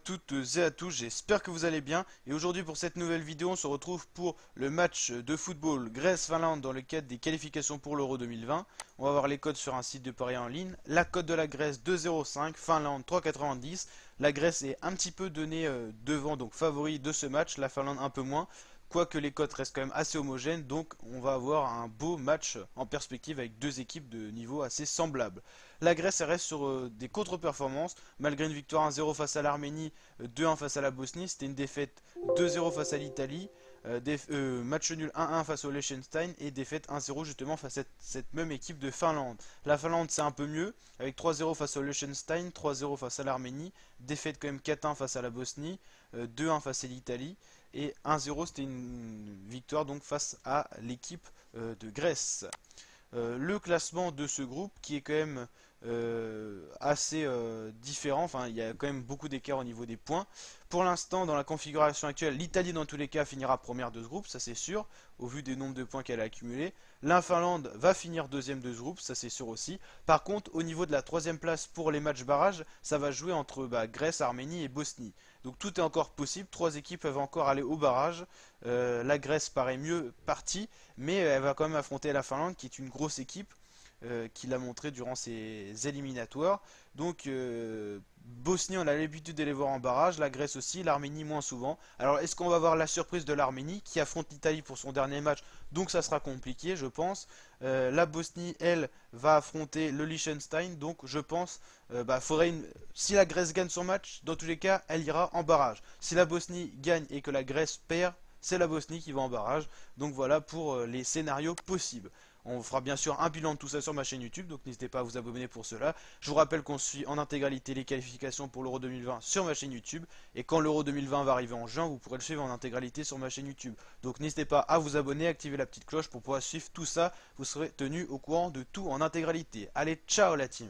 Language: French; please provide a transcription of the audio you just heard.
toutes et à tous, j'espère que vous allez bien. Et aujourd'hui pour cette nouvelle vidéo, on se retrouve pour le match de football Grèce-Finlande dans le cadre des qualifications pour l'Euro 2020. On va voir les codes sur un site de paris en ligne. La cote de la Grèce 2,05, Finlande 3,90. La Grèce est un petit peu donnée devant, donc favori de ce match, la Finlande un peu moins. Quoique les cotes restent quand même assez homogènes, donc on va avoir un beau match en perspective avec deux équipes de niveau assez semblables. La Grèce elle reste sur des contre-performances, malgré une victoire 1-0 face à l'Arménie, 2-1 face à la Bosnie, c'était une défaite 2-0 face à l'Italie, match nul 1-1 face au Liechtenstein et défaite 1-0 justement face à cette même équipe de Finlande. La Finlande c'est un peu mieux, avec 3-0 face au Liechtenstein, 3-0 face à l'Arménie, défaite quand même 4-1 face à la Bosnie, 2-1 face à l'Italie. Et 1-0 c'était une victoire donc face à l'équipe de Grèce. Le classement de ce groupe qui est quand même assez différent, enfin il y a quand même beaucoup d'écart au niveau des points. Pour l'instant dans la configuration actuelle, l'Italie dans tous les cas finira première de ce groupe, ça c'est sûr, au vu des nombres de points qu'elle a accumulés. La Finlande va finir deuxième de ce groupe, ça c'est sûr aussi. Par contre au niveau de la troisième place pour les matchs barrages, ça va jouer entre Grèce, Arménie et Bosnie. Donc tout est encore possible, trois équipes peuvent encore aller au barrage. La Grèce paraît mieux partie, mais elle va quand même affronter la Finlande qui est une grosse équipe qui l'a montré durant ses éliminatoires. Donc Bosnie, on a l'habitude de les voir en barrage, la Grèce aussi, l'Arménie moins souvent. Alors est-ce qu'on va voir la surprise de l'Arménie qui affronte l'Italie pour son dernier match? Donc ça sera compliqué je pense. La Bosnie, elle, va affronter le Liechtenstein, donc je pense, si la Grèce gagne son match, dans tous les cas, elle ira en barrage. Si la Bosnie gagne et que la Grèce perd, c'est la Bosnie qui va en barrage. Donc voilà pour les scénarios possibles. On fera bien sûr un bilan de tout ça sur ma chaîne YouTube, donc n'hésitez pas à vous abonner pour cela. Je vous rappelle qu'on suit en intégralité les qualifications pour l'Euro 2020 sur ma chaîne YouTube. Et quand l'Euro 2020 va arriver en juin, vous pourrez le suivre en intégralité sur ma chaîne YouTube. Donc n'hésitez pas à vous abonner, activer la petite cloche pour pouvoir suivre tout ça. Vous serez tenu au courant de tout en intégralité. Allez, ciao la team!